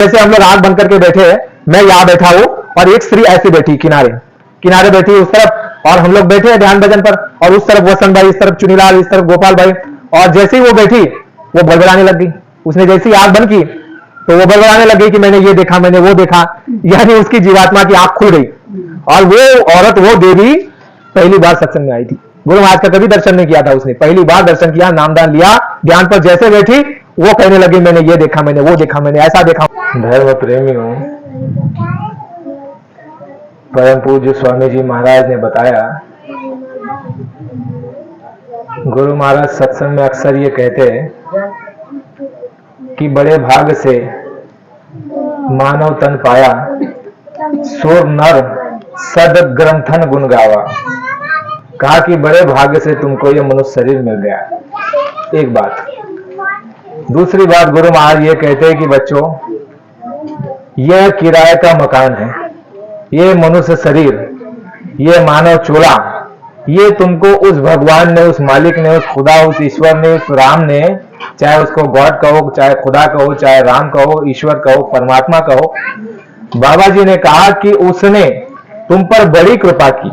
जैसे हम लोग आंख बंद करके बैठे हैं, मैं यहाँ बैठा हूं और एक स्त्री ऐसी बैठी किनारे किनारे बैठी उस तरफ, और हम लोग बैठे हैं ध्यान भजन पर, और उस तरफ वसंत भाई, इस तरफ चुनीलाल, इस तरफ गोपाल भाई, और जैसे ही वो बैठी वो बड़बड़ाने लग गई। उसने जैसे ही आंख बंद की तो वो बड़बड़ाने लग गई कि मैंने ये देखा, मैंने वो देखा, यानी उसकी जीवात्मा की आंख खुल गई। और वो औरत, वो देवी पहली बार सत्संग में आई थी। गुरु महाराज का कभी दर्शन नहीं किया था उसने, पहली बार दर्शन किया, नामदान लिया, ध्यान पर जैसे बैठी वो कहने लगी मैंने ये देखा, मैंने वो देखा, मैंने ऐसा देखा। धर्म प्रेमी हूं, परम पूज्य स्वामी जी महाराज ने बताया, गुरु महाराज सत्संग में अक्सर ये कहते हैं कि बड़े भाग से मानव तन पाया, सुर नर सद ग्रंथन गुण गावा। कहा कि बड़े भाग्य से तुमको ये मनुष्य शरीर मिल गया। एक बात। दूसरी बात, गुरु महाराज ये कहते हैं कि बच्चों, यह किराए का मकान है, ये मनुष्य शरीर, ये मानव चोला, ये तुमको उस भगवान ने, उस मालिक ने, उस खुदा, उस ईश्वर ने, उस राम ने, चाहे उसको गॉड कहो, चाहे खुदा कहो, चाहे राम कहो, ईश्वर कहो, परमात्मा कहो, बाबा जी ने कहा कि उसने तुम पर बड़ी कृपा की,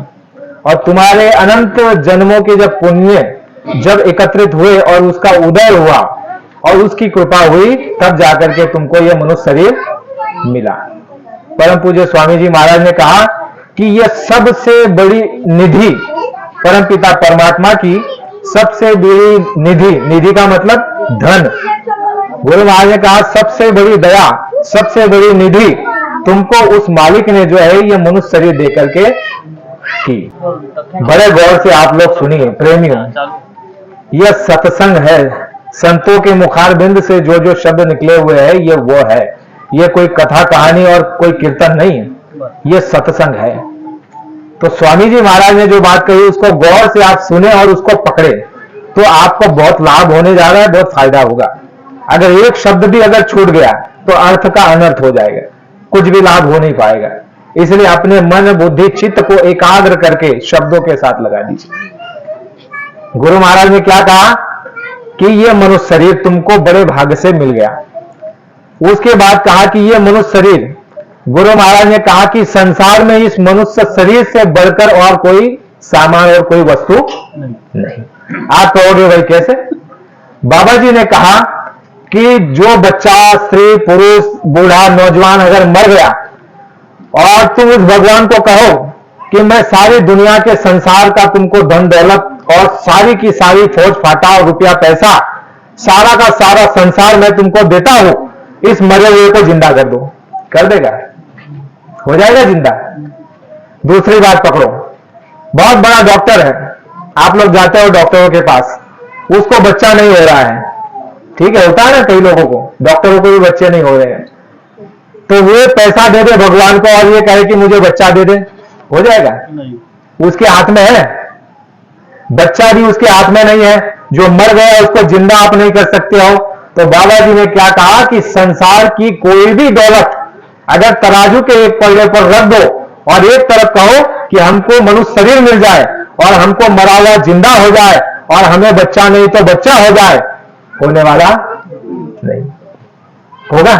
और तुम्हारे अनंत जन्मों के जब पुण्य जब एकत्रित हुए और उसका उदय हुआ और उसकी कृपा हुई, तब जाकर के तुमको यह मनुष्य शरीर मिला। परम पूज्य स्वामी जी महाराज ने कहा कि यह सबसे बड़ी निधि, परम पिता परमात्मा की सबसे बड़ी निधि, निधि का मतलब धन। गुरु महाराज ने कहा सबसे बड़ी दया, सबसे बड़ी निधि तुमको उस मालिक ने जो है ये मनुष्य शरीर देकर के की। बड़े गौर से आप लोग सुनिए प्रेमियों, यह सत्संग है। संतों के मुखारबिंद से जो जो शब्द निकले हुए हैं ये वो है, ये कोई कथा कहानी और कोई कीर्तन नहीं है, ये सत्संग है। तो स्वामी जी महाराज ने जो बात कही उसको गौर से आप सुने और उसको पकड़े तो आपको बहुत लाभ होने जा रहा है, बहुत फायदा होगा। अगर एक शब्द भी अगर छूट गया तो अर्थ का अनर्थ हो जाएगा, कुछ भी लाभ हो नहीं पाएगा। इसलिए अपने मन बुद्धि चित्त को एकाग्र करके शब्दों के साथ लगा दीजिए। गुरु महाराज ने क्या कहा कि यह मनुष्य शरीर तुमको बड़े भाग्य से मिल गया। उसके बाद कहा कि यह मनुष्य शरीर, गुरु महाराज ने कहा कि संसार में इस मनुष्य शरीर से बढ़कर और कोई सामान और कोई वस्तु नहीं। आप कहोगे भाई कैसे? बाबा जी ने कहा कि जो बच्चा, स्त्री, पुरुष, बूढ़ा, नौजवान अगर मर गया और तुम उस भगवान को कहो कि मैं सारी दुनिया के संसार का तुमको धन दौलत और सारी की सारी फौज फाटा और रुपया पैसा, सारा का सारा संसार मैं तुमको देता हूं, इस मरे हुए को जिंदा कर दो, कर देगा? हो जाएगा जिंदा? दूसरी बात पकड़ो, बहुत बड़ा डॉक्टर है, आप लोग जाते हो डॉक्टरों के पास, उसको बच्चा नहीं हो रहा है, ठीक है, होता है ना कई लोगों को, डॉक्टरों को भी बच्चे नहीं हो रहे हैं, तो वो पैसा दे दे भगवान को और ये कहे कि मुझे बच्चा दे दे, हो जाएगा? नहीं। उसके हाथ में है? बच्चा भी उसके हाथ में नहीं है। जो मर गया उसको जिंदा आप नहीं कर सकते हो। तो बाबा जी ने क्या कहा कि संसार की कोई भी दौलत अगर तराजू के एक पल्ले पर रख दो और एक तरफ कहो कि हमको मनुष्य शरीर मिल जाए और हमको मरा हुआ जिंदा हो जाए और हमें बच्चा नहीं तो बच्चा हो जाए, होने वाला नहीं होगा।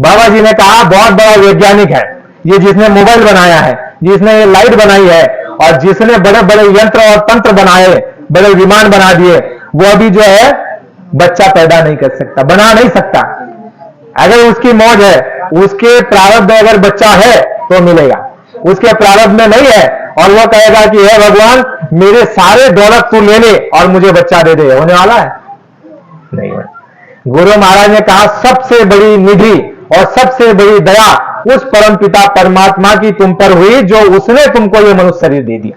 बाबा जी ने कहा बहुत बड़ा वैज्ञानिक है ये, जिसने मोबाइल बनाया है, जिसने ये लाइट बनाई है और जिसने बड़े बड़े यंत्र और तंत्र बनाए, बड़े विमान बना दिए, वो अभी जो है बच्चा पैदा नहीं कर सकता, बना नहीं सकता। अगर उसकी मौज है, उसके प्रारब्ध में अगर बच्चा है तो मिलेगा, उसके प्रारब्ध में नहीं है और वो कहेगा कि हे भगवान मेरे सारे दौलत तू ले ले और मुझे बच्चा दे दे, होने वाला है? नहीं है। गुरु महाराज ने कहा सबसे बड़ी निधि और सबसे बड़ी दया उस परम पिता परमात्मा की तुम पर हुई जो उसने तुमको ये मनुष्य शरीर दे दिया।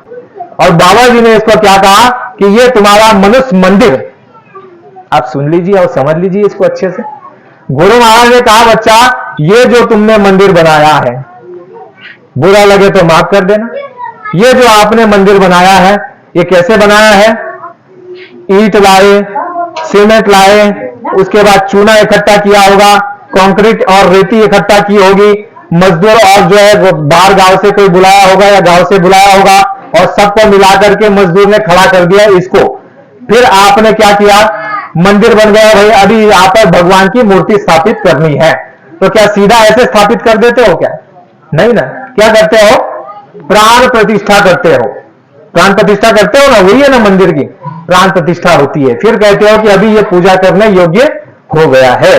और बाबा जी ने इसको क्या कहा कि ये तुम्हारा मनुष्य मंदिर, आप सुन लीजिए और समझ लीजिए इसको अच्छे से। गुरु महाराज ने कहा बच्चा ये जो तुमने मंदिर बनाया है, बुरा लगे तो माफ कर देना, ये जो आपने मंदिर बनाया है ये कैसे बनाया है? ईंट लाए, सीमेंट लाए, उसके बाद चूना इकट्ठा किया होगा, कंक्रीट और रेती इकट्ठा की होगी, मजदूर और जो है बाहर गांव से कोई बुलाया होगा या गांव से बुलाया होगा और सबको मिलाकर के मजदूर ने खड़ा कर दिया इसको। फिर आपने क्या किया? मंदिर बन गया भाई, अभी यहाँ पर भगवान की मूर्ति स्थापित करनी है, तो क्या सीधा ऐसे स्थापित कर देते हो क्या? नहीं ना, क्या करते हो? प्राण प्रतिष्ठा करते हो। प्राण प्रतिष्ठा करते हो ना, वही है ना मंदिर की प्राण प्रतिष्ठा होती है। फिर कहते हो कि अभी ये पूजा करने योग्य हो गया है।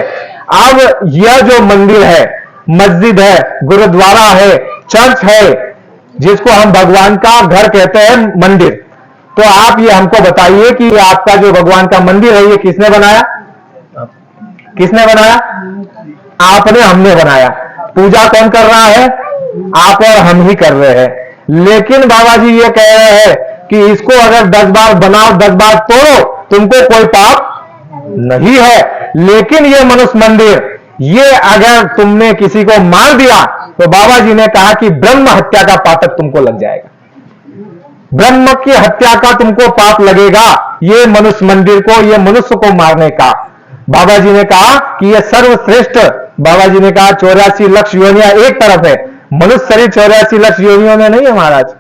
अब यह जो मंदिर है, मस्जिद है, गुरुद्वारा है, चर्च है, जिसको हम भगवान का घर कहते हैं, मंदिर, तो आप ये हमको बताइए कि आपका जो भगवान का मंदिर है, ये किसने बनाया? किसने बनाया? आपने, हमने बनाया। पूजा कौन कर रहा है? आप और हम ही कर रहे हैं। लेकिन बाबा जी ये कह रहे हैं कि इसको अगर 10 बार बनाओ, 10 बार तोड़ो, तुमको कोई पाप नहीं है। लेकिन ये मनुष्य मंदिर, ये अगर तुमने किसी को मार दिया, तो बाबा जी ने कहा कि ब्रह्म हत्या का पातक तुमको लग जाएगा। ब्रह्म की हत्या का तुमको पाप लगेगा, ये मनुष्य मंदिर को, ये मनुष्य को मारने का। बाबा जी ने कहा कि ये सर्वश्रेष्ठ, बाबा जी ने कहा 84 लाख योनियां एक तरफ है, मनुष्य शरीर 84 लाख योनियों में नहीं है महाराज।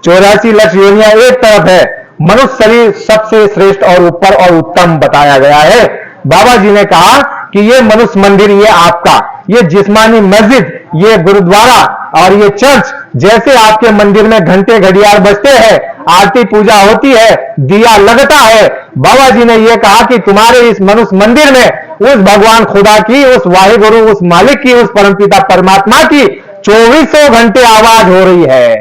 84 लाख योनियां एक तरफ है, मनुष्य शरीर सबसे श्रेष्ठ और ऊपर और उत्तम बताया गया है। बाबा जी ने कहा कि ये मनुष्य मंदिर, ये आपका, ये जिस्मानी मस्जिद, ये गुरुद्वारा और ये चर्च, जैसे आपके मंदिर में घंटे घड़ियाल बजते हैं, आरती पूजा होती है, दिया लगता है, बाबा जी ने यह कहा कि तुम्हारे इस मनुष्य मंदिर में उस भगवान खुदा की, उस वाहिगुरु, उस मालिक की, उस परमपिता परमात्मा की 2400 घंटे आवाज हो रही है।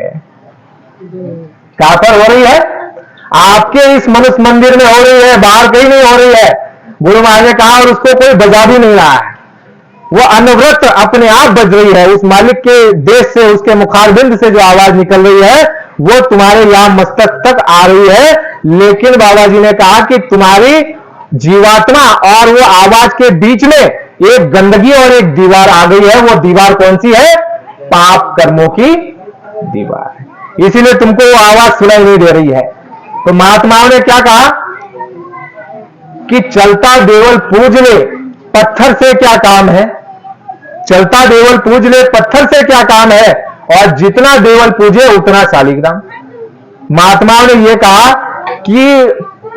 कहां पर हो रही है? आपके इस मनुष्य मंदिर में हो रही है, बाहर कहीं नहीं हो रही है। गुरु महाराज ने कहा, और उसको कोई बजा भी नहीं रहा है, वो अनवरत अपने आप बज रही है। उस मालिक के देश से, उसके मुखारबिंद से जो आवाज निकल रही है, वो तुम्हारे यहां मस्तक तक आ रही है। लेकिन बाबा जी ने कहा कि तुम्हारी जीवात्मा और वो आवाज के बीच में एक गंदगी और एक दीवार आ गई है। वो दीवार कौन सी है? पाप कर्मों की दीवार है, इसीलिए तुमको वो आवाज सुनाई नहीं दे रही है। तो महात्माओं ने क्या कहा कि चलता देवल पूज ले, पत्थर से क्या काम है? चलता देवल पूज ले, पत्थर से क्या काम है? और जितना देवल पूजे उतना शालिग्राम। महात्माओं ने यह कहा कि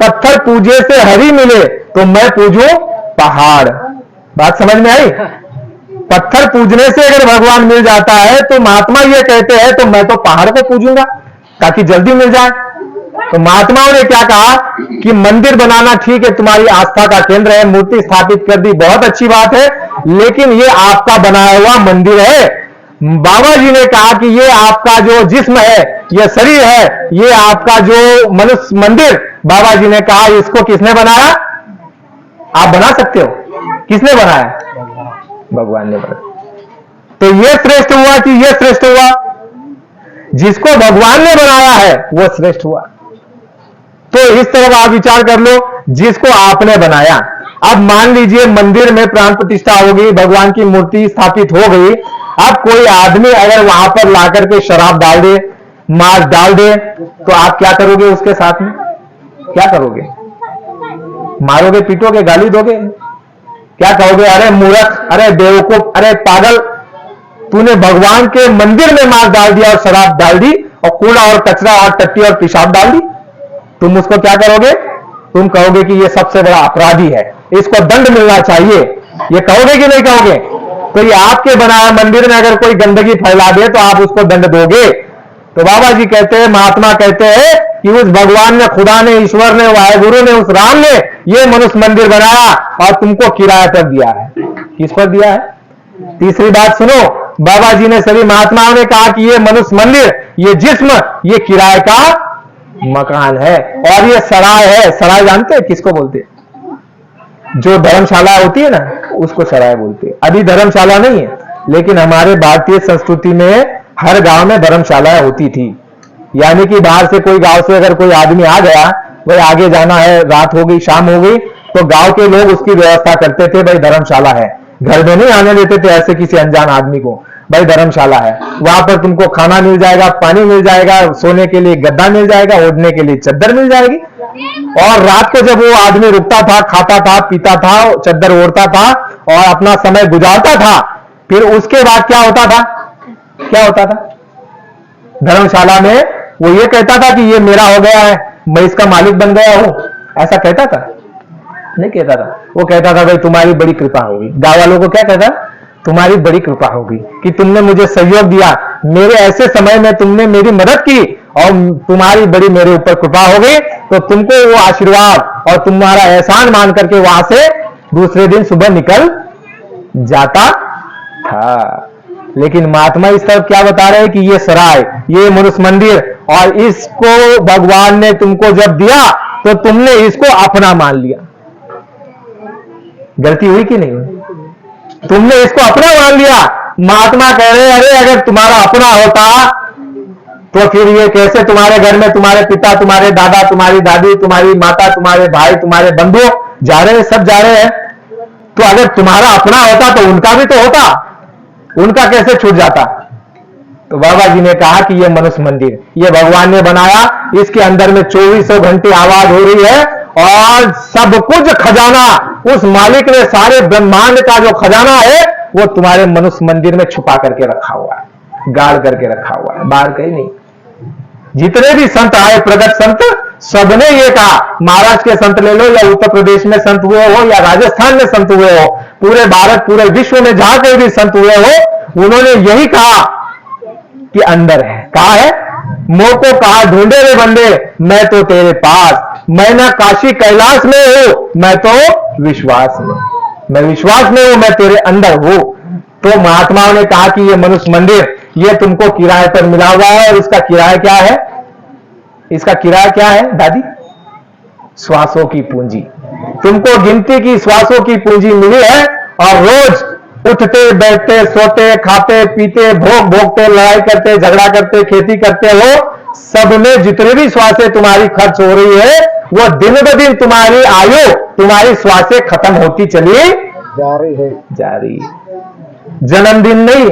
पत्थर पूजे से हरि मिले तो मैं पूजूं पहाड़। बात समझ में आई? पत्थर पूजने से अगर भगवान मिल जाता है तो महात्मा ये कहते हैं तो मैं तो पहाड़ को पूजूंगा ताकि जल्दी मिल जाए। तो महात्माओं ने क्या कहा कि मंदिर बनाना ठीक है, तुम्हारी आस्था का केंद्र है, मूर्ति स्थापित कर दी, बहुत अच्छी बात है, लेकिन ये आपका बनाया हुआ मंदिर है। बाबा जी ने कहा कि ये आपका जो जिस्म है, ये शरीर है, ये आपका जो मनुष्य मंदिर, बाबा जी ने कहा इसको किसने बनाया? आप बना सकते हो। किसने बनाया? भगवान ने बनाया। तो ये श्रेष्ठ हुआ कि ये श्रेष्ठ हुआ? जिसको भगवान ने बनाया है वो श्रेष्ठ हुआ। तो इस तरफ आप विचार कर लो, जिसको आपने बनाया। अब मान लीजिए मंदिर में प्राण प्रतिष्ठा हो गई, भगवान की मूर्ति स्थापित हो गई। अब कोई आदमी अगर वहां पर लाकर के शराब डाल दे, मांस डाल दे, तो आप क्या करोगे? उसके साथ में क्या करोगे? मारोगे, पीटोगे, गाली दोगे? क्या कहोगे? अरे मूर्ख, अरे बेवकूफ, अरे पागल, तूने भगवान के मंदिर में मांस डाल दिया और शराब डाल दी और कूड़ा और कचरा और टट्टी और पेशाब डाल दी। तुम उसको क्या करोगे? तुम कहोगे कि ये सबसे बड़ा अपराधी है, इसको दंड मिलना चाहिए। ये कहोगे कि नहीं कहोगे? तो ये आपके बनाया मंदिर में अगर कोई गंदगी फैला दे तो आप उसको दंड दोगे। तो बाबा जी कहते हैं, महात्मा कहते हैं कि उस भगवान ने, खुदा ने, ईश्वर ने, वाहिगुरु ने, उस राम ने ये मनुष्य मंदिर बनाया और तुमको किराया पर दिया है। किस पर दिया है? तीसरी बात सुनो, बाबा जी ने, सभी महात्माओं ने कहा कि ये मनुष्य मंदिर, ये जिस्म, ये किराए का मकान है और ये सराय है। सराय जानते हैं किसको बोलते हैं? जो धर्मशाला होती है ना, उसको सराय बोलते हैं। अभी धर्मशाला नहीं है, लेकिन हमारे भारतीय संस्कृति में हर गांव में धर्मशालाएं होती थी। यानी कि बाहर से कोई, गांव से अगर कोई आदमी आ गया, भाई आगे जाना है, रात हो गई, शाम हो गई, तो गांव के लोग उसकी व्यवस्था करते थे, भाई धर्मशाला है। घर में नहीं आने देते थे ऐसे किसी अनजान आदमी को, भाई धर्मशाला है, वहां पर तुमको खाना मिल जाएगा, पानी मिल जाएगा, सोने के लिए गद्दा मिल जाएगा, ओढ़ने के लिए चद्दर मिल जाएगी। और रात को जब वो आदमी रुकता था, खाता था, पीता था, चद्दर ओढ़ता था और अपना समय गुजारता था, फिर उसके बाद क्या होता था? क्या होता था? धर्मशाला में वो ये कहता था कि ये मेरा हो गया है, मैं इसका मालिक बन गया हूं, ऐसा कहता था। नहीं कहता था। वो कहता था भाई तुम्हारी बड़ी कृपा होगी। गांव वालों को क्या कहता, तुम्हारी बड़ी कृपा होगी कि तुमने मुझे सहयोग दिया, मेरे ऐसे समय में तुमने मेरी मदद की और तुम्हारी बड़ी मेरे ऊपर कृपा हो गई, तो तुमको वो आशीर्वाद और तुम्हारा एहसान मान करके वहां से दूसरे दिन सुबह निकल जाता था। लेकिन महात्मा इस तरफ क्या बता रहे हैं कि ये सराय, ये मनुष्य मंदिर और इसको भगवान ने तुमको जब दिया तो तुमने इसको अपना मान लिया। गलती हुई कि नहीं हुई? तुमने इसको अपना मान लिया। महात्मा कह रहे अरे अगर तुम्हारा अपना होता तो फिर ये कैसे तुम्हारे घर में तुम्हारे पिता, तुम्हारे दादा, तुम्हारी दादी, तुम्हारी माता, तुम्हारे भाई, तुम्हारे बंधु जा रहे हैं, सब जा रहे हैं, तो अगर तुम्हारा अपना होता तो उनका भी तो होता, उनका कैसे छूट जाता? तो बाबा जी ने कहा कि ये मनुष्य मंदिर ये भगवान ने बनाया, इसके अंदर में 2400 घंटे आवाज हो रही है और सब कुछ खजाना उस मालिक ने सारे ब्रह्मांड का जो खजाना है वो तुम्हारे मनुष्य मंदिर में छुपा करके रखा हुआ है, गाड़ करके रखा हुआ है, बाहर कहीं नहीं। जितने भी संत आए प्रगट संत, सबने ये कहा, महाराष्ट्र के संत ले लो या उत्तर प्रदेश में संत हुए हो या राजस्थान में संत हुए हो, पूरे भारत पूरे विश्व में जहां कहीं भी संत हुए हो, उन्होंने यही कहा कि अंदर है। कहा है, मोह को कहा ढूंढे रे बंदे मैं तो तेरे पास, मैं ना काशी कैलाश में हूं, मैं तो विश्वास में, मैं विश्वास में हूं, मैं तेरे अंदर हूं। तो महात्माओं ने कहा कि ये मनुष्य मंदिर ये तुमको किराए पर मिला हुआ है, और इसका किराया क्या है? इसका किराया क्या है दादी? श्वासों की पूंजी। तुमको गिनती की श्वासों की पूंजी मिली है, और रोज उठते बैठते सोते खाते पीते भोग भोगते लड़ाई करते झगड़ा करते खेती करते हो, सब में जितने भी श्वासें तुम्हारी खर्च हो रही है वो दिन ब दिन तुम्हारी आयु तुम्हारी श्वासें खत्म होती चली जा रही है, जा रही। जन्मदिन नहीं,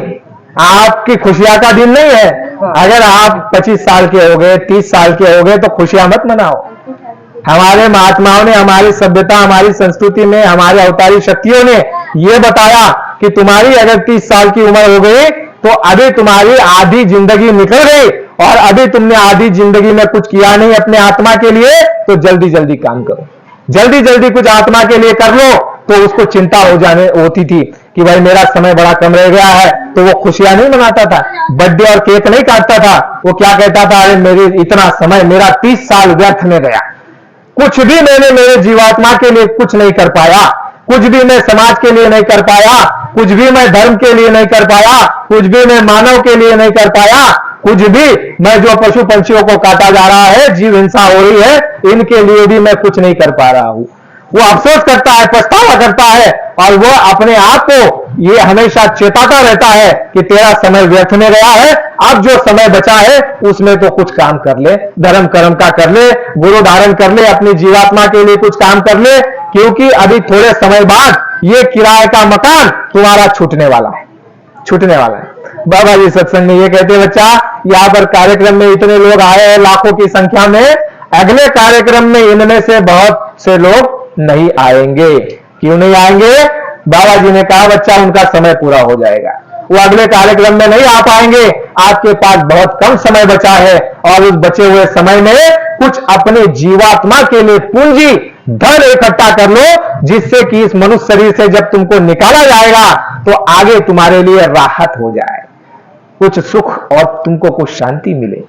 आपकी खुशियां का दिन नहीं है। अगर आप 25 साल के हो गए 30 साल के हो गए तो खुशियां मत मनाओ। हमारे महात्माओं ने हमारी सभ्यता हमारी संस्कृति में हमारे अवतारी शक्तियों ने यह बताया कि तुम्हारी अगर 30 साल की उम्र हो गई तो अभी तुम्हारी आधी जिंदगी निकल गई और अभी तुमने आधी जिंदगी में कुछ किया नहीं अपने आत्मा के लिए, तो जल्दी जल्दी काम करो, जल्दी जल्दी कुछ आत्मा के लिए कर लो। तो उसको चिंता होती थी कि भाई मेरा समय बड़ा कम रह गया है, तो वो खुशियां नहीं मनाता था, बर्थडे और केक नहीं काटता था। वो क्या कहता था, अरे मेरी इतना समय मेरा 30 साल व्यर्थ में गया, कुछ भी मैंने मेरे जीवात्मा के लिए कुछ नहीं कर पाया, कुछ भी मैं समाज के लिए नहीं कर पाया, कुछ भी मैं धर्म के लिए नहीं कर पाया, कुछ भी मैं मानव के लिए नहीं कर पाया, कुछ भी मैं जो पशु पंछियों को काटा जा रहा है, जीव हिंसा हो रही है, इनके लिए भी मैं कुछ नहीं कर पा रहा हूं। वो अफसोस करता है, पछतावा करता है, और वो अपने आप को ये हमेशा चेताता रहता है कि तेरा समय व्यर्थ में गया है, अब जो समय बचा है उसमें तो कुछ काम कर ले, धर्म कर्म का कर ले, गुरु धारण कर ले, अपनी जीवात्मा के लिए कुछ काम कर ले, क्योंकि अभी थोड़े समय बाद ये किराए का मकान तुम्हारा छूटने वाला है, छूटने वाला है। बाबा जी सत्संग में ये कहते बच्चा, यहाँ पर कार्यक्रम में इतने लोग आए हैं लाखों की संख्या में, अगले कार्यक्रम में इनमें से बहुत से लोग नहीं आएंगे। क्यों नहीं आएंगे? बाबा जी ने कहा बच्चा उनका समय पूरा हो जाएगा, वो अगले कार्यक्रम में नहीं आ पाएंगे। आपके पास बहुत कम समय बचा है और उस बचे हुए समय में कुछ अपने जीवात्मा के लिए पूंजी धन इकट्ठा कर लो, जिससे कि इस मनुष्य शरीर से जब तुमको निकाला जाएगा तो आगे तुम्हारे लिए राहत हो जाए, कुछ सुख और तुमको कुछ शांति मिले,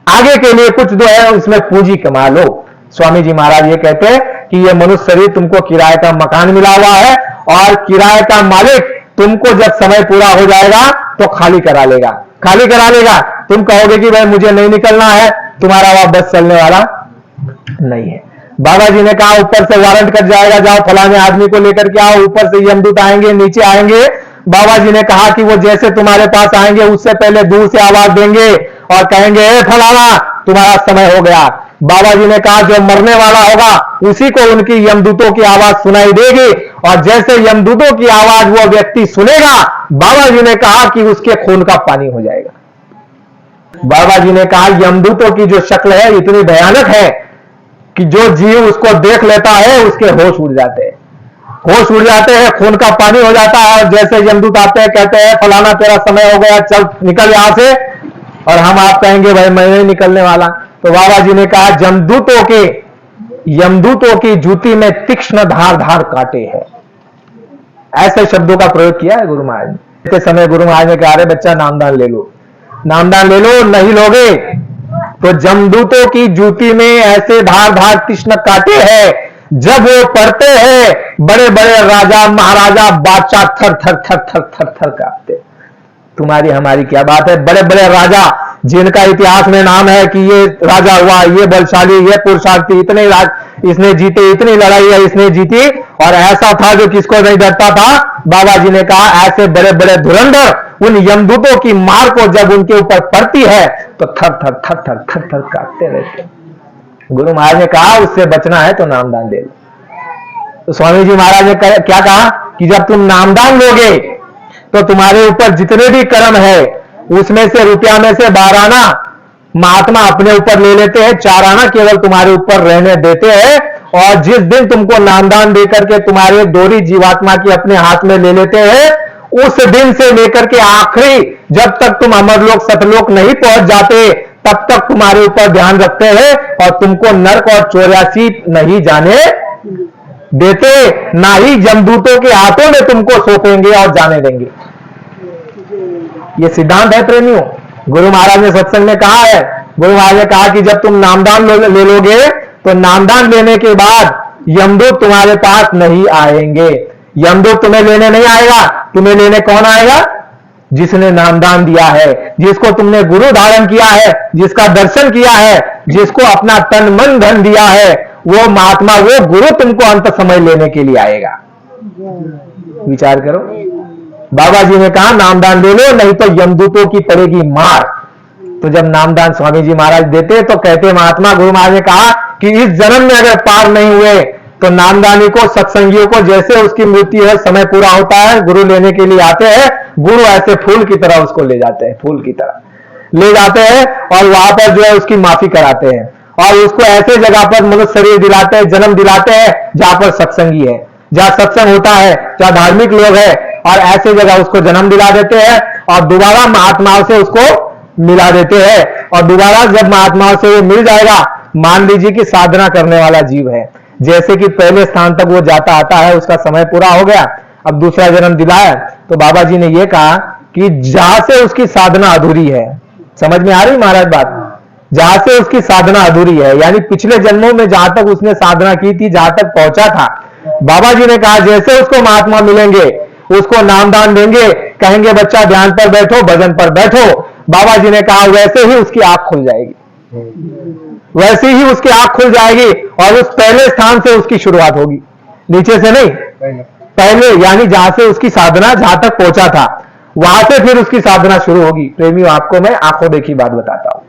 आगे के लिए कुछ जो है उसमें पूंजी कमा लो। स्वामी जी महाराज ये कहते हैं कि ये मनुष्य शरीर तुमको किराए का मकान मिला हुआ है, और किराए का मालिक तुमको जब समय पूरा हो जाएगा तो खाली करा लेगा, खाली करा लेगा। तुम कहोगे कि भाई मुझे नहीं निकलना है, तुम्हारा वहां बस चलने वाला नहीं है। बाबा जी ने कहा ऊपर से वारंट कट जाएगा, जाओ फलाने आदमी को लेकर के आओ, ऊपर से यमदूत आएंगे, नीचे आएंगे। बाबा जी ने कहा कि वो जैसे तुम्हारे पास आएंगे उससे पहले दूर से आवाज देंगे और कहेंगे ए फलाना तुम्हारा समय हो गया। बाबा जी ने कहा जो मरने वाला होगा उसी को उनकी यमदूतों की आवाज सुनाई देगी, और जैसे यमदूतों की आवाज वो व्यक्ति सुनेगा, बाबा जी ने कहा कि उसके खून का पानी हो जाएगा। बाबा जी ने कहा यमदूतों की जो शक्ल है इतनी भयानक है कि जो जीव उसको देख लेता है उसके होश उड़ जाते हैं, होश उड़ जाते हैं, खून का पानी हो जाता है। और जैसे यमदूत आते हैं कहते हैं फलाना तेरा समय हो गया, चल निकल यहां से, और हम आप कहेंगे भाई मैं नहीं निकलने वाला। तो बाबा जी ने कहा यमदूतों के यमदूतों की जूती में तीक्ष्ण धार धार काटे हैं। ऐसे शब्दों का प्रयोग किया है गुरु महाराज ने। इतने समय गुरु महाराज ने कहा, अरे बच्चा नामदान ले लो, नामदान ले लो, नहीं लोगे तो जमदूतों की जूती में ऐसे धार धार तीक्ष्ण काटे हैं, जब वो पढ़ते हैं बड़े बड़े राजा महाराजा बादशाह थर थर थर थर थर थर कांपते। तुम्हारी हमारी क्या बात है, बड़े बड़े राजा जिनका इतिहास में नाम है कि ये राजा हुआ, ये बलशाली, ये पुरुषार्थी, इतने इसने जीते, इतनी लड़ाई इसने जीती, और ऐसा था जो किसको नहीं डरता था। बाबा जी ने कहा ऐसे बड़े बड़े धुरंधर उन यमदूतों की मार को जब उनके ऊपर पड़ती है तो थर थर थर थर थर थर कांपते रहते। गुरु महाराज ने कहा उससे बचना है तो नामदान ले लो। तो स्वामी जी महाराज ने क्या कहा कि जब तुम नामदान लोगे तो तुम्हारे ऊपर जितने भी कर्म है उसमें से रुपया में से 12 आना महात्मा अपने ऊपर ले लेते हैं, 4 आना केवल तुम्हारे ऊपर रहने देते हैं। और जिस दिन तुमको नामदान देकर के तुम्हारे डोरी जीवात्मा की अपने हाथ में ले लेते हैं, उस दिन से लेकर के आखिरी जब तक तुम अमरलोक सतलोक नहीं पहुंच जाते तब तक तुम्हारे ऊपर ध्यान रखते हैं और तुमको नरक और 84 नहीं जाने देते, ना ही जमदूतों के हाथों में तुमको सौंपेंगे और जाने देंगे। ये सिद्धांत है प्रेमियों, गुरु महाराज ने सत्संग में कहा है। गुरु महाराज ने कहा कि जब तुम नामदान ले लोगे तो नामदान लेने के बाद यमदूत तुम्हारे पास नहीं आएंगे। यमदूत तुम्हें लेने नहीं आएगा, तुम्हें लेने कौन आएगा? जिसने नामदान दिया है, जिसको तुमने गुरु धारण किया है, जिसका दर्शन किया है, जिसको अपना तन मन धन दिया है, वो महात्मा, वो गुरु तुमको अंत समय लेने के लिए आएगा। विचार करो, बाबा जी ने कहा नामदान ले लो नहीं तो यमदूतों की पड़ेगी मार। तो जब नामदान स्वामी जी महाराज देते तो कहते महात्मा, गुरु महाराज ने कहा कि इस जन्म में अगर पार नहीं हुए तो नामदानी को, सत्संगियों को जैसे उसकी मृत्यु है, समय पूरा होता है, गुरु लेने के लिए आते हैं, गुरु ऐसे फूल की तरह उसको ले जाते हैं, फूल की तरह ले जाते हैं और वहां पर जो है उसकी माफी कराते हैं और उसको ऐसे जगह पर मनुष्य शरीर दिलाते हैं, जन्म दिलाते हैं जहां पर सत्संगी है, जहां सत्संग होता है, जहां धार्मिक लोग हैं, और ऐसे जगह उसको जन्म दिला देते हैं और दोबारा महात्माओं से उसको मिला देते हैं। और दोबारा जब महात्माओं से वो मिल जाएगा, मान लीजिए कि साधना करने वाला जीव है, जैसे कि पहले स्थान तक वो जाता आता है, उसका समय पूरा हो गया, अब दूसरा जन्म दिलाया, तो बाबा जी ने ये कहा कि जहां से उसकी साधना अधूरी है, समझ में आ रही महाराज बात, जहां से उसकी साधना अधूरी है, यानी पिछले जन्मों में जहां तक उसने साधना की थी, जहां तक पहुंचा था, बाबा जी ने कहा जैसे उसको महात्मा मिलेंगे उसको नामदान देंगे, कहेंगे बच्चा ध्यान पर बैठो, भजन पर बैठो, बाबा जी ने कहा वैसे ही उसकी आंख खुल जाएगी, वैसे ही उसकी आंख खुल जाएगी और उस पहले स्थान से उसकी शुरुआत होगी, नीचे से नहीं, पहले, यानी जहां से उसकी साधना जहां तक पहुंचा था वहां से फिर उसकी साधना शुरू होगी। प्रेमियों, आपको मैं आंखों देखी बात बताता हूं।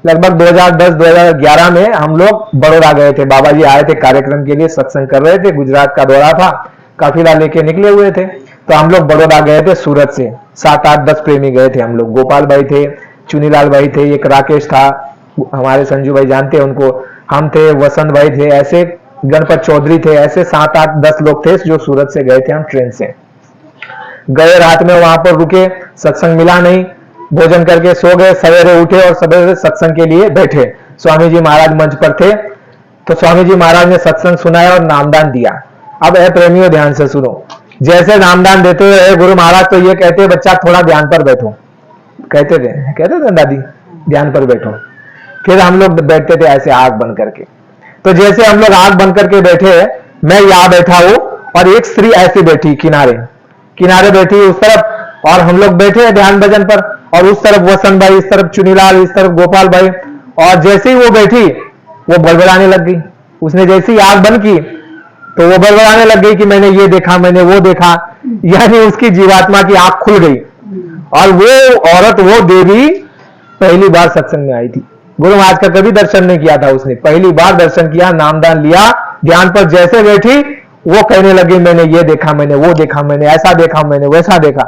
लगभग 2010-2011 में हम लोग बड़ौदा गए थे, बाबा जी आए थे कार्यक्रम के लिए, सत्संग कर रहे थे, गुजरात का दौरा था, काफिला लेके निकले हुए थे, तो हम लोग बड़ौदा गए थे सूरत से, 7-8-10 प्रेमी गए थे हम लोग, गोपाल भाई थे, चुनीलाल भाई थे, एक राकेश था, हमारे संजू भाई जानते हैं उनको, हम थे, वसंत भाई थे, ऐसे गणपत चौधरी थे, ऐसे 7-8-10 लोग थे जो सूरत से गए थे हम ट्रेन से। गए, रात में वहां पर रुके, सत्संग मिला नहीं, भोजन करके सो गए, सवेरे उठे और सवेरे सत्संग के लिए बैठे। स्वामी जी महाराज मंच पर थे, तो स्वामी जी महाराज ने सत्संग सुनाया और नामदान दिया। अब है प्रेमियों ध्यान से सुनो, जैसे नामदान देते हुए गुरु महाराज तो ये कहते बच्चा थोड़ा ध्यान पर बैठो, कहते थे दादी ध्यान पर बैठो, फिर हम लोग बैठते थे ऐसे आंख बंद करके। तो जैसे हम लोग आंख बंद करके बैठे, मैं यहां बैठा हूं और एक स्त्री ऐसे बैठी किनारे बैठी उस तरफ, और हम लोग बैठे ध्यान भजन पर, और उस तरफ वसंत भाई, इस तरफ चुनीलाल, इस तरफ गोपाल भाई, और जैसे ही वो बैठी वो बड़बड़ाने लग गई। उसने जैसे ही आंख बंद की तो वो बड़बड़ाने लग गई कि मैंने ये देखा, मैंने वो देखा, यानी उसकी जीवात्मा की आंख खुल गई। और वो औरत, वो देवी पहली बार सत्संग में आई थी, गुरु महाराज का कभी दर्शन नहीं किया था उसने, पहली बार दर्शन किया, नामदान लिया, ध्यान पर जैसे बैठी वो कहने लगी मैंने ये देखा, मैंने वो देखा, मैंने ऐसा देखा, मैंने वैसा देखा,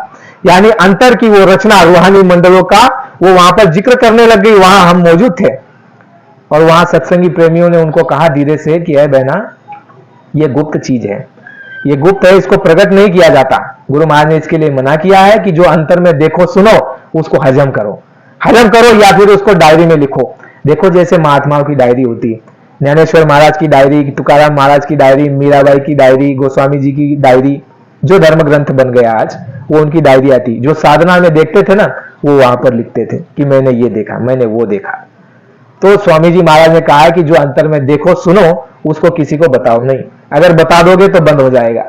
यानी अंतर की वो रचना रूहानी मंडलों का वो वहां पर जिक्र करने लग गई। वहां हम मौजूद थे और वहां सत्संगी प्रेमियों ने उनको कहा धीरे से कि है बहना, ये गुप्त चीज है, ये गुप्त है, इसको प्रकट नहीं किया जाता। गुरु महाराज ने इसके लिए मना किया है कि जो अंतर में देखो सुनो उसको हजम करो या फिर उसको डायरी में लिखो। देखो जैसे महात्माओं की डायरी होती है, ज्ञानेश्वर महाराज की डायरी, तुकाराम महाराज की डायरी, मीराबाई की डायरी, गोस्वामी जी की डायरी, जो धर्म ग्रंथ बन गया आज, वो उनकी डायरी आती। जो साधना में देखते थे ना, वो वहां पर लिखते थे कि मैंने ये देखा, मैंने वो देखा। तो स्वामी जी महाराज ने कहा है कि जो अंतर में देखो सुनो, उसको किसी को बताओ नहीं। अगर बता दोगे तो बंद हो जाएगा,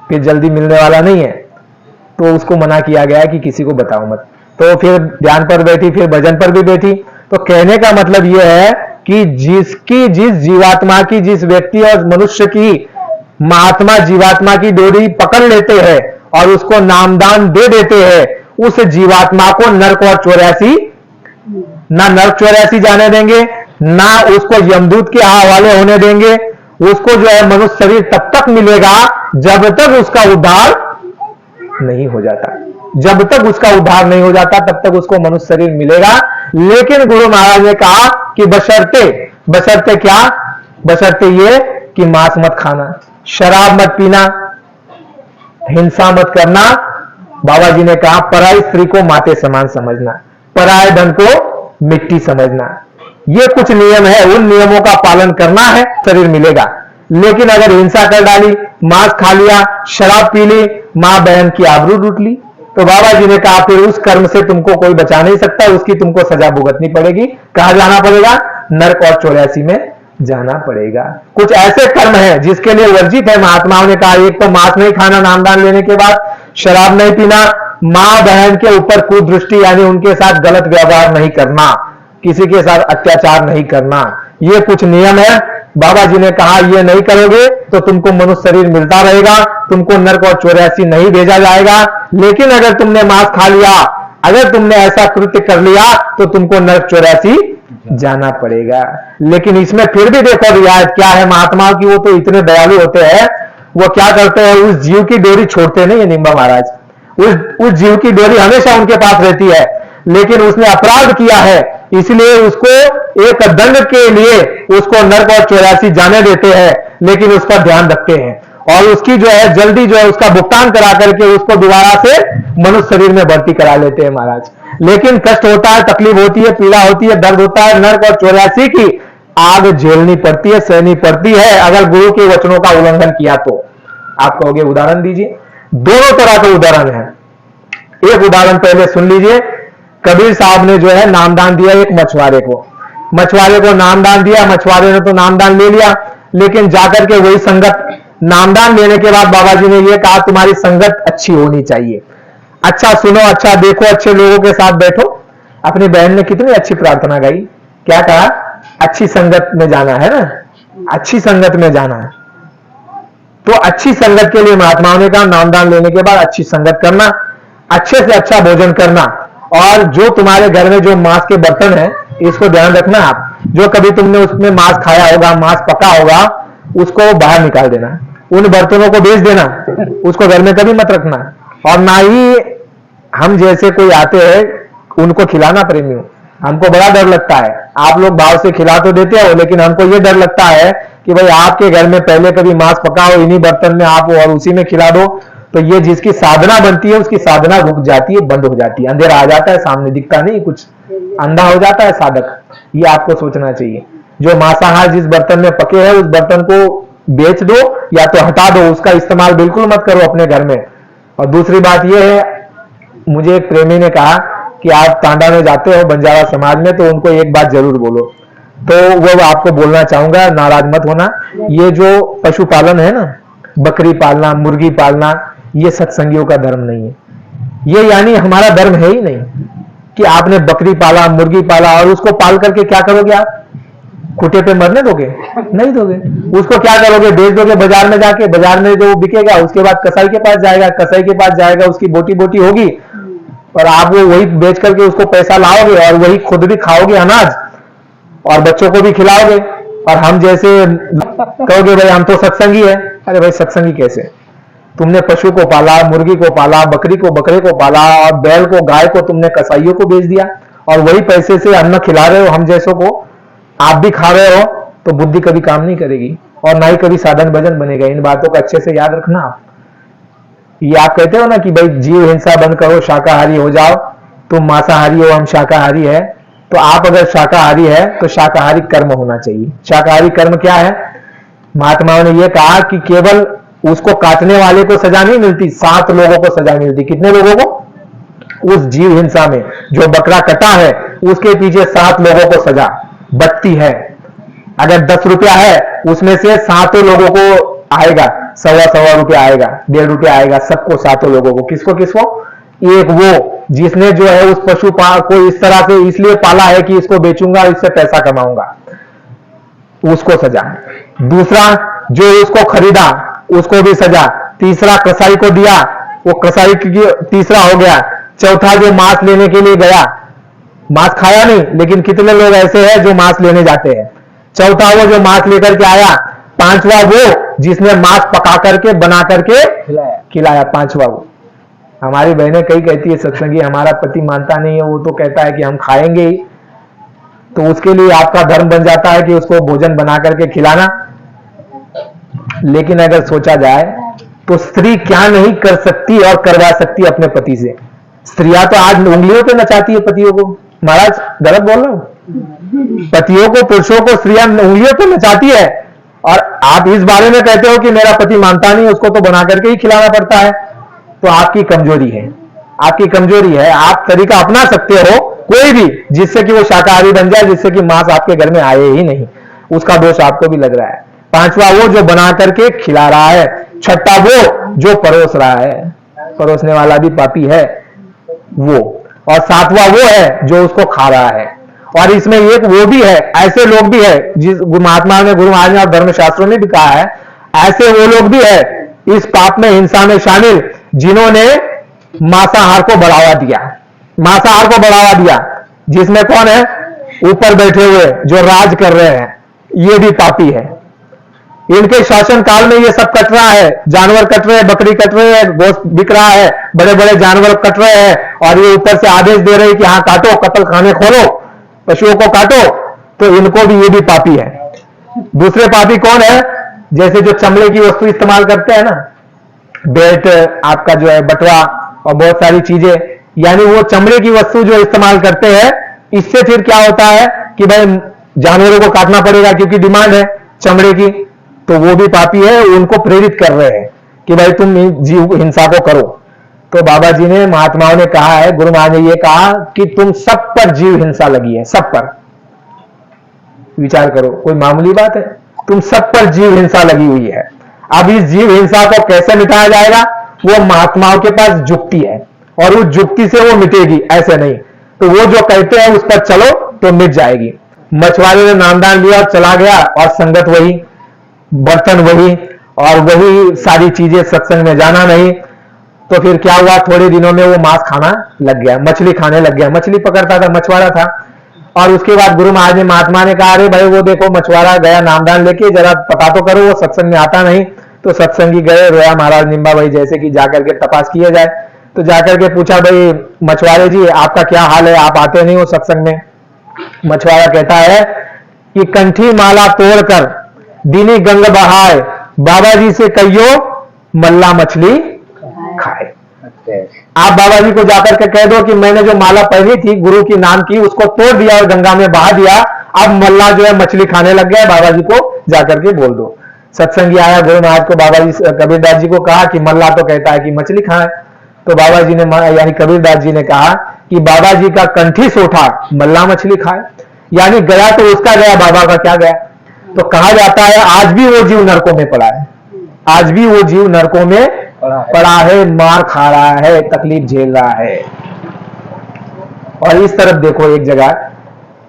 फिर जल्दी मिलने वाला नहीं है। तो उसको मना किया गया कि किसी को बताओ मत। तो फिर ध्यान पर बैठी, फिर भजन पर भी बैठी। तो कहने का मतलब यह है कि जिस जीवात्मा की, जिस व्यक्ति और मनुष्य की महात्मा जीवात्मा की डोरी पकड़ लेते हैं और उसको नामदान दे देते हैं, उस जीवात्मा को नरक और 84 ना नरक 84 जाने देंगे, ना उसको यमदूत के हवाले होने देंगे। उसको जो है मनुष्य शरीर तब तक मिलेगा जब तक उसका उद्धार नहीं हो जाता। जब तक उसका उद्धार नहीं हो जाता तब तक उसको मनुष्य शरीर मिलेगा। लेकिन गुरु महाराज ने कहा कि बशर्ते क्या? बशर्ते ये कि मांस मत खाना, शराब मत पीना, हिंसा मत करना। बाबा जी ने कहा पराई स्त्री को माते समान समझना, पराये धन को मिट्टी समझना। ये कुछ नियम है, उन नियमों का पालन करना है, शरीर मिलेगा। लेकिन अगर हिंसा कर डाली, मांस खा लिया, शराब पी ली, मां बहन की आबरू लूट ली, तो बाबा जी ने कहा फिर उस कर्म से तुमको कोई बचा नहीं सकता, उसकी तुमको सजा भुगतनी पड़ेगी। कहां जाना पड़ेगा? नरक और 84 में जाना पड़ेगा। कुछ ऐसे कर्म है जिसके लिए वर्जित है। महात्माओं ने कहा एक तो मांस नहीं खाना नामदान लेने के बाद, शराब नहीं पीना, मां बहन के ऊपर कुदृष्टि यानी उनके साथ गलत व्यवहार नहीं करना, किसी के साथ अत्याचार नहीं करना। ये कुछ नियम है। बाबा जी ने कहा ये नहीं करोगे तो तुमको मनुष्य शरीर मिलता रहेगा, तुमको नरक और 84 नहीं भेजा जाएगा। लेकिन अगर तुमने मांस खा लिया, अगर तुमने ऐसा कृत्य कर लिया तो तुमको नरक 84 जाना पड़ेगा। लेकिन इसमें फिर भी देखो रियायत क्या है महात्माओं की। वो तो इतने दयालु होते हैं, वो क्या करते हैं, उस जीव की डोरी छोड़ते नहीं है निम्बा महाराज। उस जीव की डोरी हमेशा उनके पास रहती है। लेकिन उसने अपराध किया है, इसलिए उसको एक दंड के लिए उसको नरक और 84 जाने देते हैं, लेकिन उसका ध्यान रखते हैं और उसकी जो है जल्दी जो है उसका भुगतान करा करके उसको दोबारा से मनुष्य शरीर में भर्ती करा लेते हैं महाराज। लेकिन कष्ट होता है, तकलीफ होती है, पीड़ा होती है, दर्द होता है। नरक और 84 की आग झेलनी पड़ती है, सहनी पड़ती है अगर गुरु के वचनों का उल्लंघन किया तो। आप कहोगे उदाहरण दीजिए। दोनों तरह का उदाहरण है। एक उदाहरण पहले सुन लीजिए। कबीर साहब ने जो है नामदान दिया एक मछुआरे को नामदान दिया। मछुआरे ने तो नामदान ले लिया, लेकिन जाकर के वही संगत, नामदान लेने के बाद बाबा जी ने यह कहा तुम्हारी संगत अच्छी होनी चाहिए, अच्छा सुनो, अच्छा देखो, अच्छे लोगों के साथ बैठो। अपनी बहन ने कितनी अच्छी प्रार्थना गाई, क्या कहा? अच्छी संगत में जाना है ना, अच्छी संगत में जाना है। तो अच्छी संगत के लिए महात्माओं ने कहा नामदान लेने के बाद अच्छी संगत करना, अच्छे से अच्छा भोजन करना, और जो तुम्हारे घर में जो मांस के बर्तन है इसको ध्यान रखना। आप जो कभी तुमने उसमें मांस खाया होगा, मांस पका होगा, उसको बाहर निकाल देना, उन बर्तनों को बेच देना, उसको घर में कभी मत रखना। और ना ही हम जैसे कोई आते हैं उनको खिलाना प्रेमी हो, हमको बड़ा डर लगता है। आप लोग भाव से खिला तो देते हो, लेकिन हमको ये डर लगता है कि भाई आपके घर में पहले कभी मांस पका हो, इन्हीं बर्तन में आप और उसी में खिला दो, तो ये जिसकी साधना बनती है उसकी साधना रुक जाती है, बंद हो जाती है, अंधेरा आ जाता है, सामने दिखता नहीं कुछ, अंधा हो जाता है साधक। ये आपको सोचना चाहिए। जो मांसाहार जिस बर्तन में पके हैं उस बर्तन को बेच दो या तो हटा दो, उसका इस्तेमाल बिल्कुल मत करो अपने घर में। और दूसरी बात यह है, मुझे एक प्रेमी ने कहा कि आप तांडा में जाते हो बंजारा समाज में, तो उनको एक बात जरूर बोलो। तो वो आपको बोलना चाहूंगा, नाराज मत होना। ये जो पशुपालन है ना, बकरी पालना, मुर्गी पालना, ये सत्संगियों का धर्म नहीं है। ये यानी हमारा धर्म है ही नहीं कि आपने बकरी पाला, मुर्गी पाला और उसको पाल करके क्या करोगे? आप खूटे पे मरने दोगे? नहीं दोगे। उसको क्या करोगे? बेच दोगे बाजार में जाके, बाजार में जो बिकेगा उसके बाद कसाई के पास जाएगा, कसाई के पास जाएगा, उसकी बोटी बोटी होगी और आप वो वही बेच करके उसको पैसा लाओगे और वही खुद भी खाओगे अनाज और बच्चों को भी खिलाओगे। और हम जैसे कहोगे भाई हम तो सत्संगी है। अरे भाई सत्संगी कैसे? तुमने पशु को पाला, मुर्गी को पाला, बकरी को, बकरे को पाला और बैल को, गाय को तुमने कसाईयों को बेच दिया और वही पैसे से अन्न खिला रहे हो हम जैसों को, आप भी खा रहे हो, तो बुद्धि कभी काम नहीं करेगी और ना ही कभी साधन भजन बनेगा। इन बातों को अच्छे से याद रखना। आप ये आप कहते हो ना कि भाई जीव हिंसा बंद करो, शाकाहारी हो जाओ, तुम मांसाहारी हो हम शाकाहारी है, तो आप अगर शाकाहारी है तो शाकाहारी कर्म होना चाहिए। शाकाहारी कर्म क्या है? महात्माओं ने यह कहा कि केवल उसको काटने वाले को सजा नहीं मिलती, 7 लोगों को सजा मिलती। कितने लोगों को? उस जीव हिंसा में जो बकरा कटा है उसके पीछे 7 लोगों को सजा बचती है। अगर 10 रुपया है उसमें से 7 लोगों को आएगा, सवा रुपया आएगा, 1.5 रुपया आएगा, सबको 7 लोगों को। किसको किसको? एक वो जिसने जो है उस पशु को इस तरह से इसलिए पाला है कि इसको बेचूंगा, इससे पैसा कमाऊंगा, उसको सजा। दूसरा जो उसको खरीदा उसको भी सजा। तीसरा कसाई को दिया, वो कसाई की तीसरा हो गया। चौथा जो मांस लेने के लिए गया, मांस खाया नहीं, लेकिन कितने लोग ऐसे हैं जो मांस लेने जाते हैं। चौथा वो जो मांस लेकर के आया। पांचवा वो जिसने मांस पका करके बना करके खिलाया, पांचवा वो। हमारी बहनें कई कहती है सत्संगी हमारा पति मानता नहीं है, वो तो कहता है कि हम खाएंगे ही, तो उसके लिए आपका धर्म बन जाता है कि उसको भोजन बना करके खिलाना। लेकिन अगर सोचा जाए तो स्त्री क्या नहीं कर सकती और करवा सकती अपने पति से। स्त्रियां तो आज उंगलियों पे नचाती है पतियों को। महाराज गलत बोल रहा हूं? पतियों को, पुरुषों को स्त्रियां उंगलियों पे नचाती है, और आप इस बारे में कहते हो कि मेरा पति मानता नहीं, उसको तो बना करके ही खिलाना पड़ता है। तो आपकी कमजोरी है, आपकी कमजोरी है। आप तरीका अपना सकते हो कोई भी, जिससे कि वो शाकाहारी बन जाए, जिससे कि मांस आपके घर में आए ही नहीं। उसका दोष आपको भी लग रहा है। पांचवा वो जो बना करके खिला रहा है। छठा वो जो परोस रहा है, परोसने वाला भी पापी है वो। और सातवां वो है जो उसको खा रहा है। और इसमें एक वो भी है, ऐसे लोग भी है, जिस महात्मा ने, गुरु महाराज ने और धर्मशास्त्रों ने भी कहा है, ऐसे वो लोग भी है इस पाप में, हिंसा में शामिल, जिन्होंने मांसाहार को बढ़ावा दिया। मांसाहार को बढ़ावा दिया, जिसमें कौन है? ऊपर बैठे हुए जो राज कर रहे हैं, ये भी पापी है। इनके शासन काल में ये सब कट रहा है। जानवर कट रहे हैं, बकरी कट रहे हैं, गोश्त बिक रहा है, बड़े बड़े जानवर कट रहे हैं, और ये ऊपर से आदेश दे रहे हैं कि हाँ काटो, कत्ल खाने खोलो, पशुओं को काटो। तो इनको भी, ये भी पापी है। दूसरे पापी कौन है? जैसे जो चमड़े की वस्तु इस्तेमाल करते हैं ना, बेल्ट आपका जो है, बटवा और बहुत सारी चीजें, यानी वो चमड़े की वस्तु जो इस्तेमाल करते हैं, इससे फिर क्या होता है कि भाई जानवरों को काटना पड़ेगा क्योंकि डिमांड है चमड़े की। तो वो भी पापी है, उनको प्रेरित कर रहे हैं कि भाई तुम जीव हिंसा को करो। तो बाबा जी ने, महात्माओं ने कहा है, गुरु महाराज ने ये कहा कि तुम सब पर जीव हिंसा लगी है, सब पर। विचार करो, कोई मामूली बात है? तुम सब पर जीव हिंसा लगी हुई है। अब इस जीव हिंसा को कैसे मिटाया जाएगा? वो महात्माओं के पास जुक्ति है, और उस जुक्ति से वो मिटेगी, ऐसे नहीं। तो वो जो कहते हैं उस पर चलो तो मिट जाएगी। मछुआरे ने नामदान लिया और चला गया, और संगत वही, बर्तन वही, और वही सारी चीजें, सत्संग में जाना नहीं। तो फिर क्या हुआ? थोड़े दिनों में वो मांस खाना लग गया, मछली खाने लग गया। मछली पकड़ता था, मछुआरा था। और उसके बाद गुरु महाराज ने, महात्मा ने कहा, अरे भाई वो देखो मछुआरा गया नामदान लेके, जरा पता तो करो, वो सत्संग में आता नहीं। तो सत्संगी गए, रोया महाराज निम्बा भाई जैसे कि जाकर के तपास किया जाए। तो जाकर के पूछा, भाई मछुआरे जी आपका क्या हाल है, आप आते नहीं हो सत्संग में? मछुआरा कहता है कि कंठी माला तोड़कर दीनी गंग बहाए, बाबा जी से कहियो मल्ला मछली खाए। आप बाबा जी को जाकर के कह दो कि मैंने जो माला पहनी थी गुरु की नाम की, उसको तोड़ दिया और गंगा में बहा दिया, अब मल्ला जो है मछली खाने लग गया। बाबा जी को जाकर के बोल दो। सत्संगी आया, गुरु महाराज को, बाबा जी, कबीरदास जी को कहा कि मल्ला तो कहता है कि मछली खाए। तो बाबा जी ने, यानी कबीरदास जी ने कहा कि बाबा जी का कंठी सोठा, मल्ला मछली खाए। यानी गया तो उसका गया, बाबा का क्या गया। तो कहा जाता है आज भी वो जीव नरकों में पड़ा है, आज भी वो जीव नरकों में पड़ा है, मार खा रहा है, तकलीफ झेल रहा है। और इस तरफ देखो, एक जगह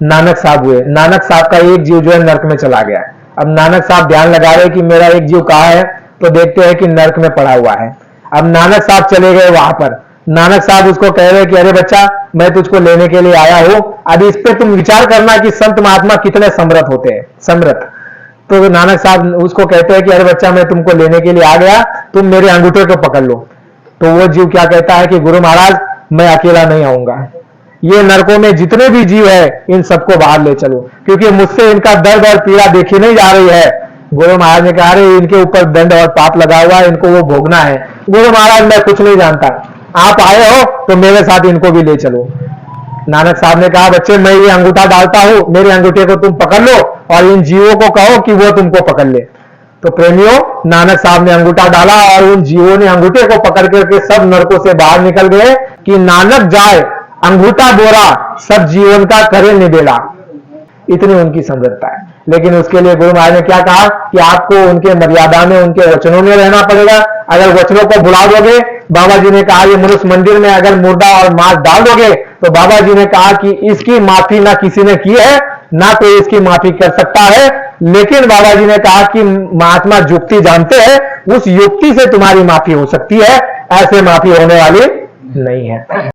नानक साहब हुए, नानक साहब का एक जीव जो है नरक में चला गया। अब नानक साहब ध्यान लगा रहे कि मेरा एक जीव कहाँ है, तो देखते हैं कि नरक में पड़ा हुआ है। अब नानक साहब चले गए वहां पर। नानक साहब उसको कह रहे कि अरे बच्चा, मैं तुझको लेने के लिए आया हूं। अब इस पे तुम विचार करना कि संत महात्मा कितने समर्थ होते हैं, समर्थ। तो नानक साहब उसको कहते हैं कि अरे बच्चा, मैं तुमको लेने के लिए आ गया, तुम मेरे अंगूठे को पकड़ लो। तो वो जीव क्या कहता है कि गुरु महाराज मैं अकेला नहीं आऊंगा, ये नरकों में जितने भी जीव है इन सबको बाहर ले चलो, क्योंकि मुझसे इनका दर्द और पीड़ा देखी नहीं जा रही है। गुरु महाराज ने कहा, अरे इनके ऊपर दंड और पाप लगा हुआ है, इनको वो भोगना है। गुरु महाराज मैं कुछ नहीं जानता, आप आए हो तो मेरे साथ इनको भी ले चलो। नानक साहब ने कहा, बच्चे मैं ये अंगूठा डालता हूं, मेरे अंगूठे को तुम पकड़ लो और इन जीवों को कहो कि वो तुमको पकड़ ले। तो प्रेमियों, नानक साहब ने अंगूठा डाला और उन जीवों ने अंगूठे को पकड़ करके सब नरकों से बाहर निकल गए कि नानक जाए अंगूठा बोरा, सब जीवन का करे निबेड़ा। इतनी उनकी समझता है। लेकिन उसके लिए गुरु महाराज ने क्या कहा कि आपको उनके मर्यादा में, उनके वचनों में रहना पड़ेगा। अगर वचनों को भुला दोगे, बाबा जी ने कहा ये मनुष्य मंदिर में अगर मुर्दा और मांस डाल दोगे तो बाबा जी ने कहा कि इसकी माफी ना किसी ने की है, ना कोई इसकी माफी कर सकता है। लेकिन बाबा जी ने कहा कि महात्मा युक्ति जानते हैं, उस युक्ति से तुम्हारी माफी हो सकती है, ऐसे माफी होने वाली नहीं है।